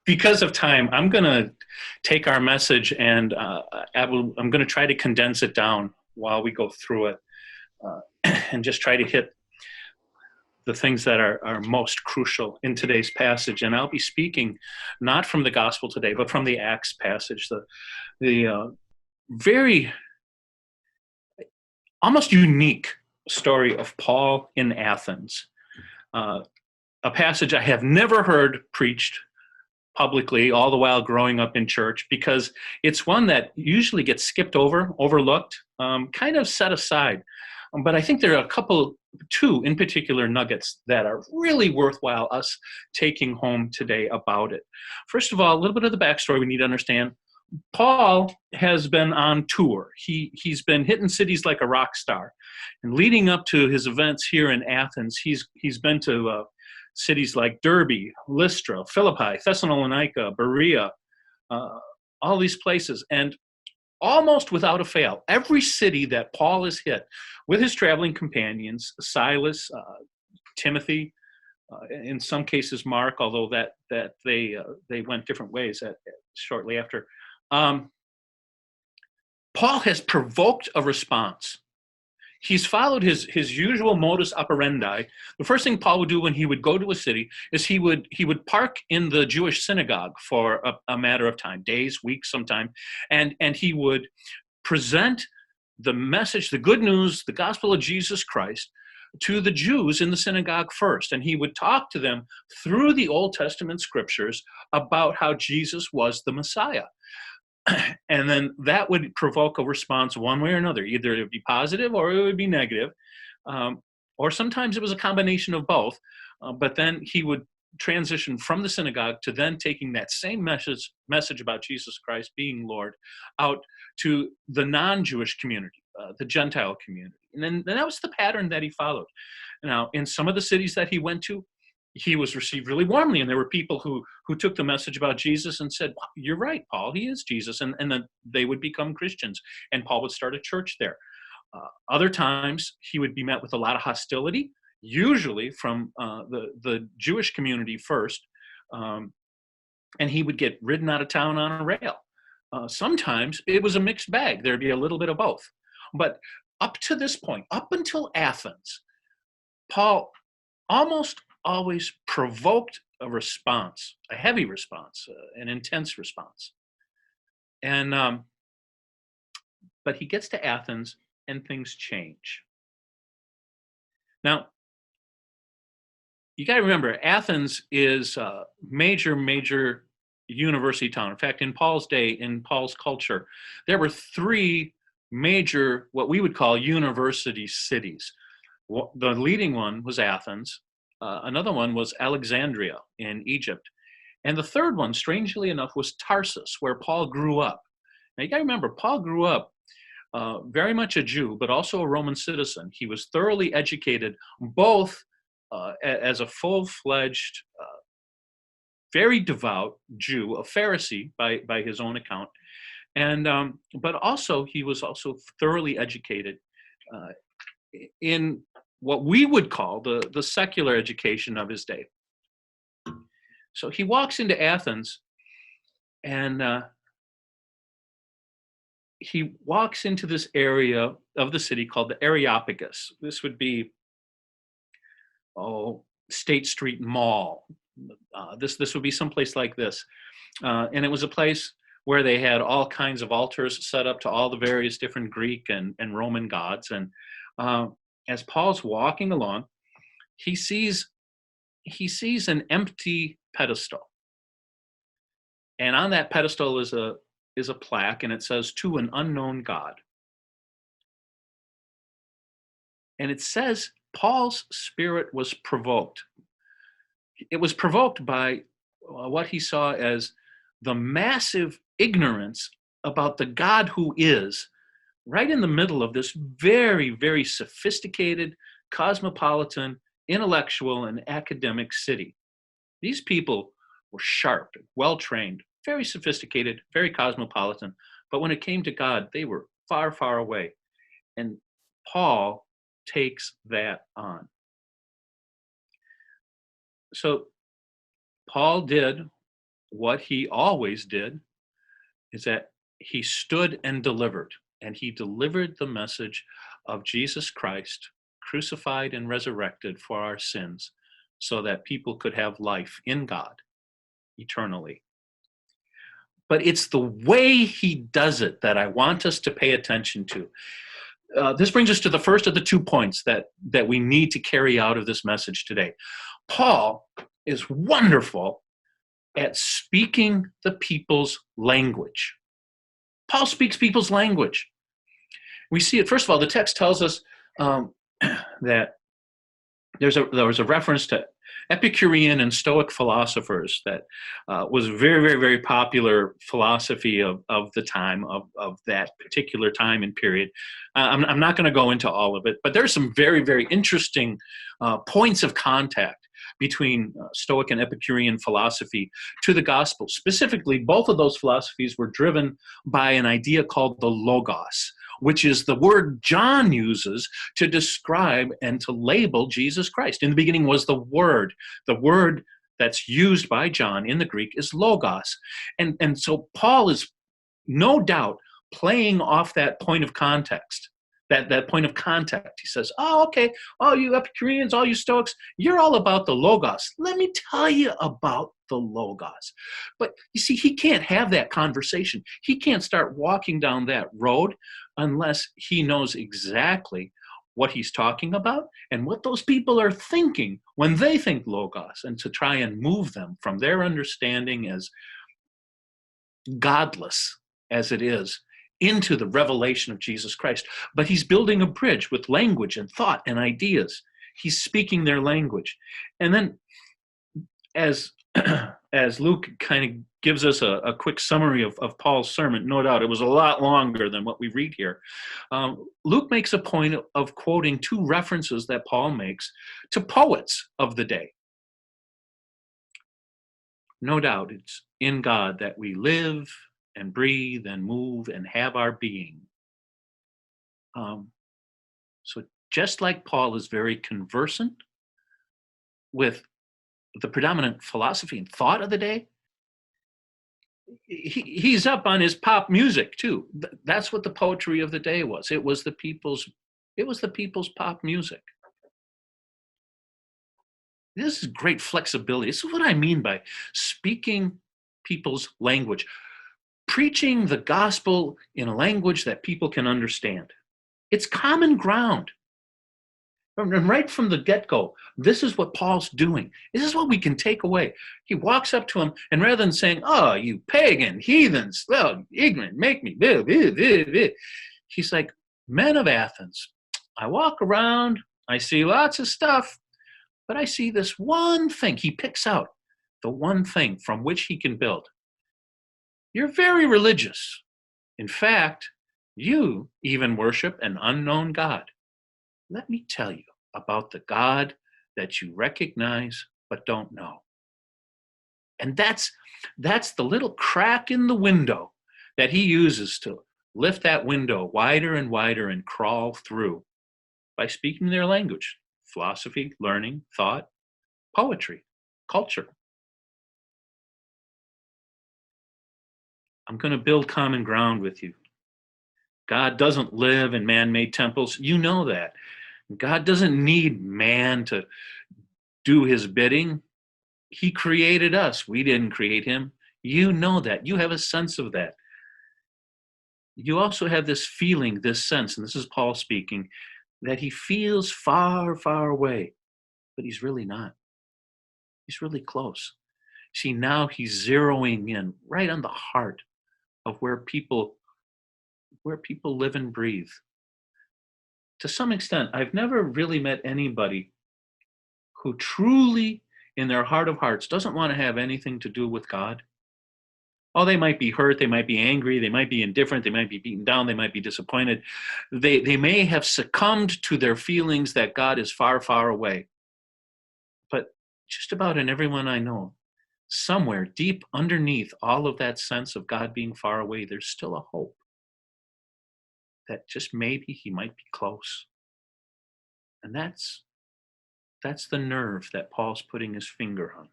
Because of time, I'm going to take our message and I'm going to try to condense it down while we go through it and just try to hit the things that are most crucial in today's passage. And I'll be speaking not from the gospel today, but from the Acts passage, the very almost unique story of Paul in Athens, a passage I have never heard preached publicly all the while growing up in church, because it's one that usually gets skipped over, overlooked, kind of set aside. But I think there are two in particular nuggets that are really worthwhile us taking home today about it. First of all, a little bit of the backstory we need to understand. Paul has been on tour. He's been hitting cities like a rock star. And leading up to his events here in Athens, he's been to cities like Derbe, Lystra, Philippi, Thessalonica, Berea, all these places. And almost without a fail, every city that Paul has hit with his traveling companions, Silas, Timothy, in some cases Mark, although that they went different ways shortly after. Paul has provoked a response. He's followed his usual modus operandi. The first thing Paul would do when he would go to a city is he would park in the Jewish synagogue for a matter of time, days, weeks, sometime, and he would present the message, the good news, the gospel of Jesus Christ to the Jews in the synagogue first. And he would talk to them through the Old Testament scriptures about how Jesus was the Messiah. And then that would provoke a response one way or another. Either it would be positive or it would be negative. Or sometimes it was a combination of both. But then he would transition from the synagogue to then taking that same message about Jesus Christ being Lord out to the non-Jewish community, the Gentile community. And then that was the pattern that he followed. Now, in some of the cities that he went to, he was received really warmly, and there were people who took the message about Jesus and said, wow, you're right, Paul, he is Jesus, and then they would become Christians, and Paul would start a church there. Other times, he would be met with a lot of hostility, usually from the Jewish community first, and he would get ridden out of town on a rail. Sometimes it was a mixed bag. There'd be a little bit of both. But up to this point, up until Athens, Paul almost always provoked a response, a heavy response, an intense response. And but he gets to Athens and things change. Now, you got to remember, Athens is a major university town. In fact, in Paul's day, in Paul's culture, there were three major, what we would call university cities. The leading one was Athens. Another one was Alexandria in Egypt. And the third one, strangely enough, was Tarsus, where Paul grew up. Now, you got to remember, Paul grew up very much a Jew, but also a Roman citizen. He was thoroughly educated, both as a full-fledged, very devout Jew, a Pharisee by his own account, and but also he was also thoroughly educated in what we would call the secular education of his day. So he walks into Athens, and he walks into this area of the city called the Areopagus. This would be, State Street Mall. This would be someplace like this. And it was a place where they had all kinds of altars set up to all the various different Greek and Roman gods. And as Paul's walking along, he sees an empty pedestal. And on that pedestal is a plaque, and it says, "To an unknown God." And it says Paul's spirit was provoked. It was provoked by what he saw as the massive ignorance about the God who is right in the middle of this very sophisticated, cosmopolitan, intellectual, and academic city. These people were sharp, well-trained, very sophisticated, very cosmopolitan, but when it came to God, they were far away. And Paul takes that on. So Paul did what he always did is that he stood and delivered, and he delivered the message of Jesus Christ, crucified and resurrected for our sins, so that people could have life in God eternally. But it's the way he does it that I want us to pay attention to. This brings us to the first of the 2 points that we need to carry out of this message today. Paul is wonderful at speaking the people's language. Paul speaks people's language. We see it, first of all, the text tells us that there was a reference to Epicurean and Stoic philosophers that was very, very, very popular philosophy of the time, of that particular time and period. I'm not going to go into all of it, but there's some very, very interesting points of contact between Stoic and Epicurean philosophy to the gospel. Specifically, both of those philosophies were driven by an idea called the logos, which is the word John uses to describe and to label Jesus Christ. In the beginning was the Word. The word that's used by John in the Greek is logos. And so Paul is no doubt playing off that point of context, that point of contact. He says, oh, okay, all you Epicureans, all you Stoics, you're all about the logos. Let me tell you about the logos. But you see, he can't have that conversation. He can't start walking down that road unless he knows exactly what he's talking about and what those people are thinking when they think logos, and to try and move them from their understanding as godless as it is into the revelation of Jesus Christ. But he's building a bridge with language and thought and ideas. He's speaking their language. And then as Luke kind of gives us a quick summary of Paul's sermon, no doubt it was a lot longer than what we read here. Luke makes a point of quoting 2 references that Paul makes to poets of the day. No doubt it's in God that we live and breathe and move and have our being. So just like Paul is very conversant with the predominant philosophy and thought of the day, he's up on his pop music too. That's what the poetry of the day was. It was the people's pop music. This is great flexibility. This is what I mean by speaking people's language. Preaching the gospel in a language that people can understand. It's common ground. And right from the get-go, this is what Paul's doing. This is what we can take away. He walks up to him, and rather than saying, oh, you pagan, heathens, well, ignorant, make me, blah, blah, blah, blah, he's like, men of Athens, I walk around, I see lots of stuff, but I see this one thing. He picks out the one thing from which he can build. You're very religious. In fact, you even worship an unknown God. Let me tell you about the God that you recognize but don't know. And that's the little crack in the window that he uses to lift that window wider and wider and crawl through by speaking their language: philosophy, learning, thought, poetry, culture. I'm going to build common ground with you. God doesn't live in man-made temples. You know that. God doesn't need man to do his bidding. He created us. We didn't create him. You know that. You have a sense of that. You also have this feeling, this sense, and this is Paul speaking, that he feels far, far away, but he's really not. He's really close. See, now he's zeroing in right on the heart of where people live and breathe. To some extent, I've never really met anybody who truly, in their heart of hearts, doesn't want to have anything to do with God. Oh, they might be hurt, they might be angry, they might be indifferent, they might be beaten down, they might be disappointed. They may have succumbed to their feelings that God is far, far away. But just about in everyone I know, somewhere deep underneath all of that sense of God being far away, there's still a hope that just maybe he might be close. And that's the nerve that Paul's putting his finger on.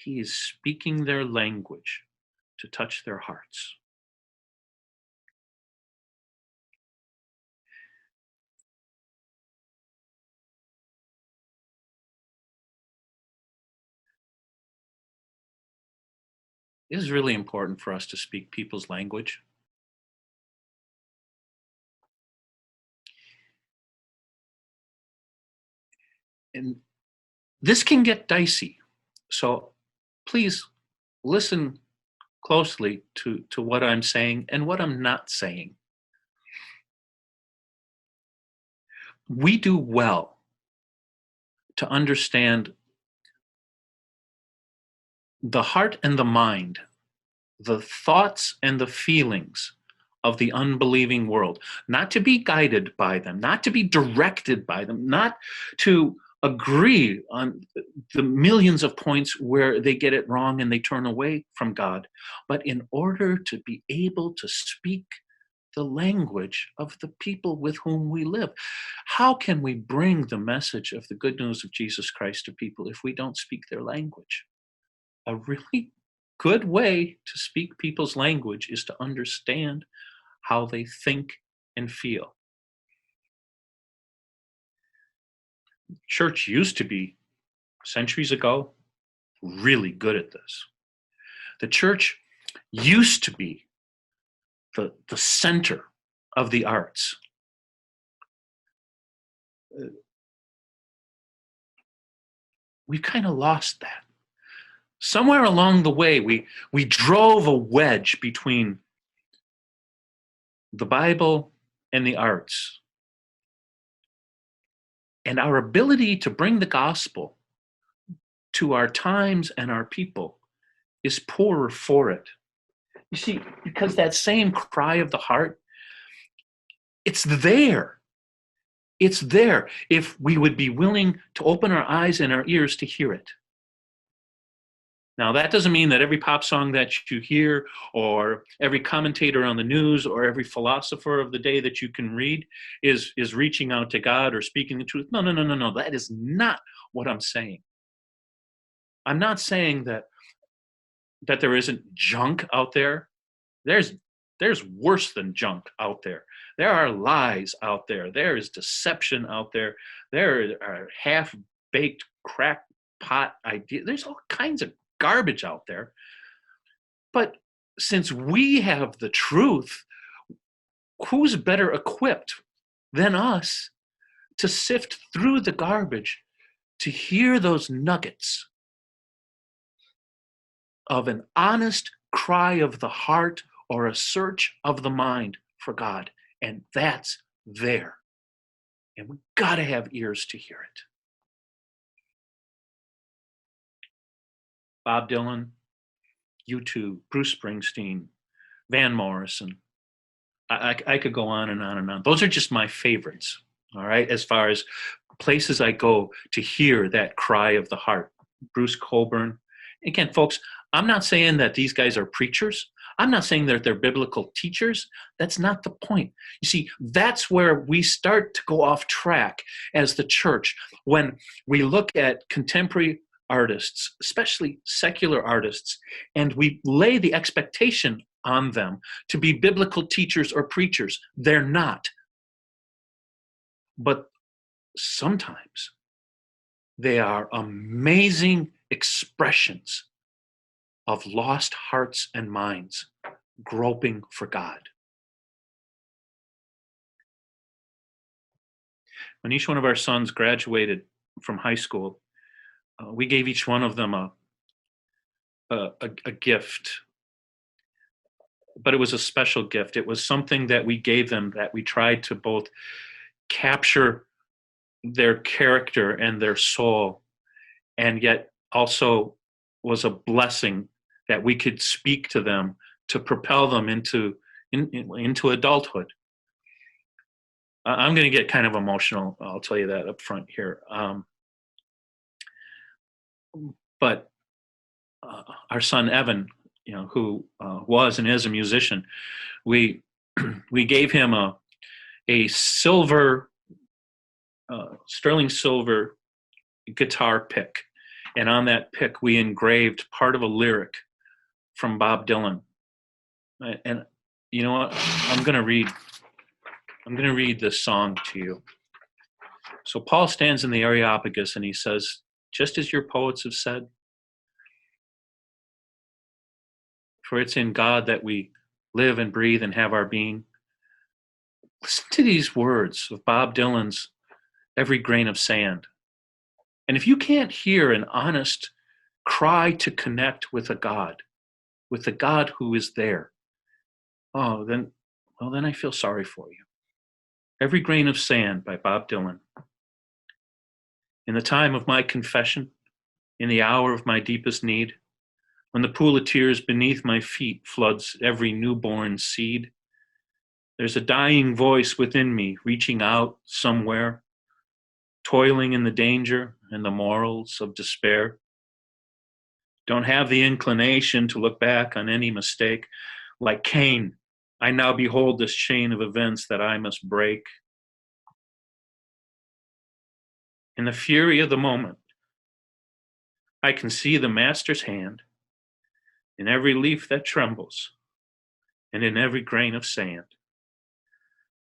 He is speaking their language to touch their hearts. It is really important for us to speak people's language. And this can get dicey. So please listen closely to what I'm saying and what I'm not saying. We do well to understand the heart and the mind, the thoughts and the feelings of the unbelieving world, not to be guided by them, not to be directed by them, not to agree on the millions of points where they get it wrong and they turn away from God, but in order to be able to speak the language of the people with whom we live. How can we bring the message of the good news of Jesus Christ to people if we don't speak their language? A really good way to speak people's language is to understand how they think and feel. Church used to be, centuries ago, really good at this. The church used to be the center of the arts. We've kind of lost that. Somewhere along the way, we drove a wedge between the Bible and the arts. And our ability to bring the gospel to our times and our people is poorer for it. You see, because that same cry of the heart, it's there. It's there if we would be willing to open our eyes and our ears to hear it. Now, that doesn't mean that every pop song that you hear, or every commentator on the news, or every philosopher of the day that you can read is reaching out to God or speaking the truth. No. That is not what I'm saying. I'm not saying that there isn't junk out there. There's worse than junk out there. There are lies out there. There is deception out there. There are half-baked crackpot ideas. There's all kinds of garbage out there. But since we have the truth, who's better equipped than us to sift through the garbage to hear those nuggets of an honest cry of the heart or a search of the mind for God? And that's there. And we've got to have ears to hear it. Bob Dylan, U2, Bruce Springsteen, Van Morrison. I could go on and on and on. Those are just my favorites, all right, as far as places I go to hear that cry of the heart. Bruce Coburn. Again, folks, I'm not saying that these guys are preachers. I'm not saying that they're biblical teachers. That's not the point. You see, that's where we start to go off track as the church when we look at contemporary artists, especially secular artists, and we lay the expectation on them to be biblical teachers or preachers. They're not. But sometimes they are amazing expressions of lost hearts and minds groping for God. When each one of our sons graduated from high school, we gave each one of them a gift, but it was a special gift. It was something that we gave them that we tried to both capture their character and their soul, and yet also was a blessing that we could speak to them to propel them into adulthood. I'm going to get kind of emotional. I'll tell you that up front here. But our son Evan, who was and is a musician, we gave him a silver, sterling silver guitar pick, And on that pick, we engraved part of a lyric from Bob Dylan. And you know what? I'm going to read this song to you. So Paul stands in the Areopagus and he says, just as your poets have said, for it's in God that we live and breathe and have our being. Listen to these words of Bob Dylan's Every Grain of Sand. And if you can't hear an honest cry to connect with with the God who is there, then I feel sorry for you. Every Grain of Sand by Bob Dylan. In the time of my confession, in the hour of my deepest need, when the pool of tears beneath my feet floods every newborn seed, there's a dying voice within me reaching out somewhere, toiling in the danger and the morals of despair. Don't have the inclination to look back on any mistake. Like Cain, I now behold this chain of events that I must break. In the fury of the moment, I can see the Master's hand in every leaf that trembles and in every grain of sand.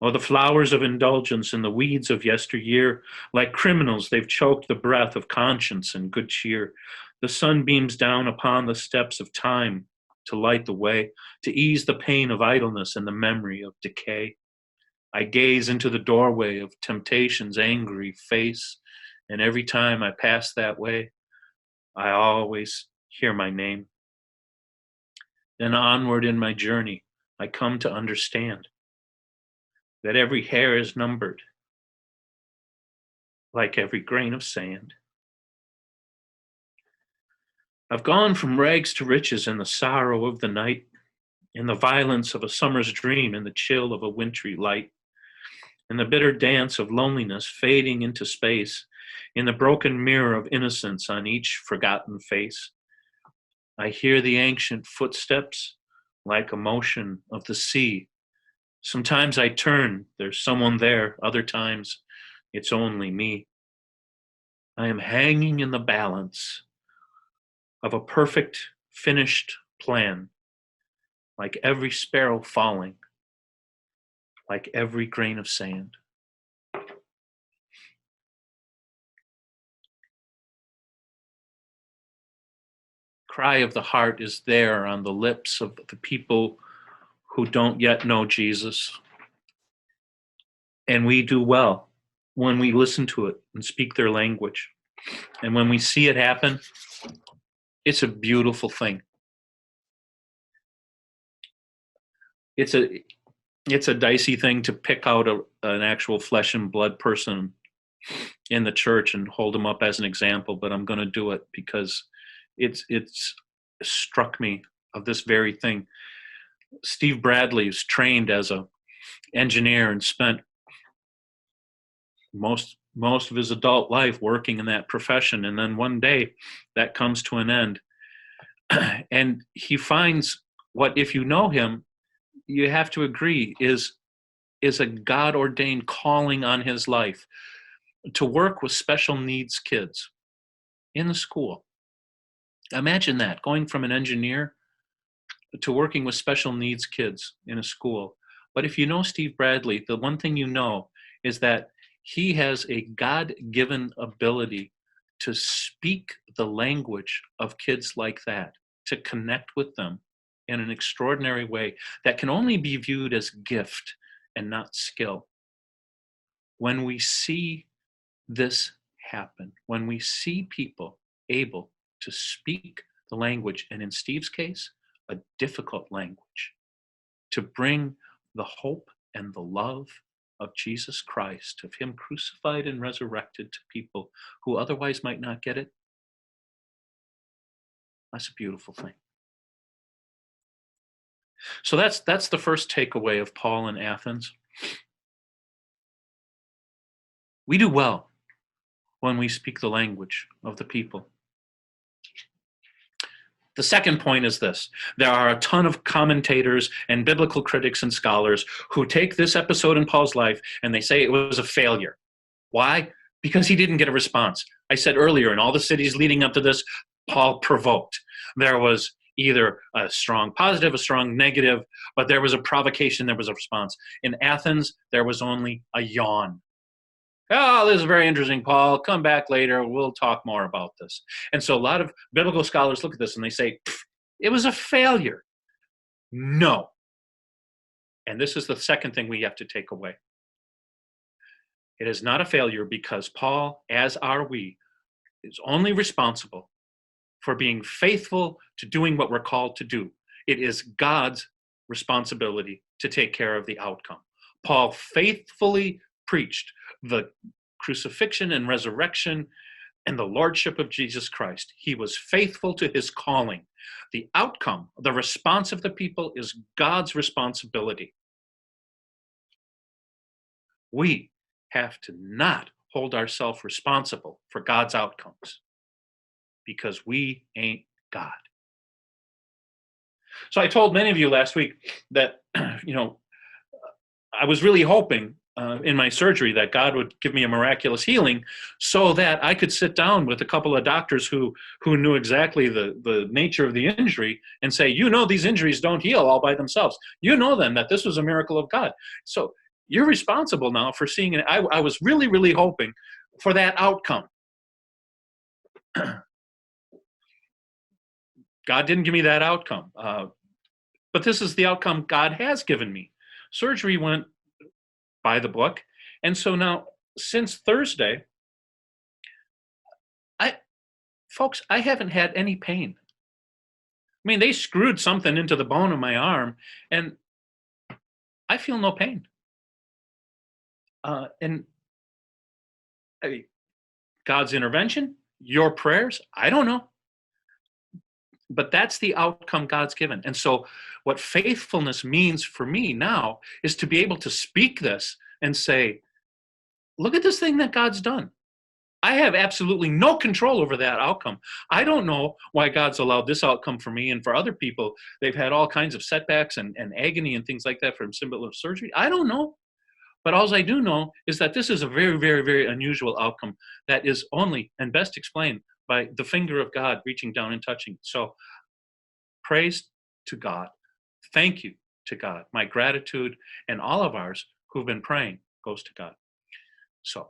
Oh, the flowers of indulgence and the weeds of yesteryear, like criminals, they've choked the breath of conscience and good cheer. The sun beams down upon the steps of time to light the way, to ease the pain of idleness and the memory of decay. I gaze into the doorway of temptation's angry face, and every time I pass that way, I always hear my name. Then onward in my journey, I come to understand that every hair is numbered, like every grain of sand. I've gone from rags to riches in the sorrow of the night, in the violence of a summer's dream, in the chill of a wintry light, in the bitter dance of loneliness fading into space, in the broken mirror of innocence on each forgotten face. I hear the ancient footsteps like a motion of the sea. Sometimes I turn, there's someone there. Other times, it's only me. I am hanging in the balance of a perfect, finished plan, like every sparrow falling, like every grain of sand. Cry of the heart is there on the lips of the people who don't yet know Jesus. And we do well when we listen to it and speak their language. And when we see it happen, it's a beautiful thing. It's a dicey thing to pick out an actual flesh and blood person in the church and hold them up as an example, but I'm going to do it because it's struck me of this very thing. Steve Bradley is trained as an engineer and spent most of his adult life working in that profession, and then one day that comes to an end, and he finds what, if you know him, you have to agree is a God-ordained calling on his life to work with special needs kids in the school. Imagine that, going from an engineer to working with special needs kids in a school. But if you know Steve Bradley, the one thing you know is that he has a God-given ability to speak the language of kids like that, to connect with them in an extraordinary way that can only be viewed as gift and not skill. When we see this happen, when we see people able to speak the language, and in Steve's case, a difficult language, to bring the hope and the love of Jesus Christ, of him crucified and resurrected to people who otherwise might not get it, that's a beautiful thing. So that's the first takeaway of Paul in Athens. We do well when we speak the language of the people. The second point is this. There are a ton of commentators and biblical critics and scholars who take this episode in Paul's life and they say it was a failure. Why? Because he didn't get a response. I said earlier, in all the cities leading up to this, Paul provoked. There was either a strong positive, a strong negative, but there was a provocation, there was a response. In Athens, there was only a yawn. Oh, this is very interesting, Paul. Come back later. We'll talk more about this. And so a lot of biblical scholars look at this and they say, it was a failure. No. And this is the second thing we have to take away. It is not a failure because Paul, as are we, is only responsible for being faithful to doing what we're called to do. It is God's responsibility to take care of the outcome. Paul faithfully preached the crucifixion and resurrection and the lordship of Jesus Christ. He was faithful to his calling. The outcome, the response of the people is God's responsibility. We have to not hold ourselves responsible for God's outcomes because we ain't God. So I told many of you last week that, I was really hoping in my surgery that God would give me a miraculous healing so that I could sit down with a couple of doctors who knew exactly the nature of the injury and say, these injuries don't heal all by themselves. You know then that this was a miracle of God. So you're responsible now for seeing it. I was really, really hoping for that outcome. God didn't give me that outcome. But this is the outcome God has given me. Surgery went by the book. And so now, since Thursday, I haven't had any pain. I mean, they screwed something into the bone of my arm, and I feel no pain. God's intervention, your prayers, I don't know. But that's the outcome God's given. And so what faithfulness means for me now is to be able to speak this and say, look at this thing that God's done. I have absolutely no control over that outcome. I don't know why God's allowed this outcome for me and for other people. They've had all kinds of setbacks and agony and things like that from symbol of surgery. I don't know. But all I do know is that this is a very, very, very unusual outcome that is only and best explained by the finger of God reaching down and touching. So praise to God. Thank you to God. My gratitude and all of ours who've been praying goes to God. So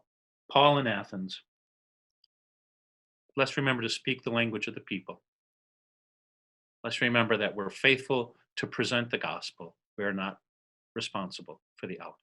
Paul in Athens, let's remember to speak the language of the people. Let's remember that we're faithful to present the gospel. We're not responsible for the outcome.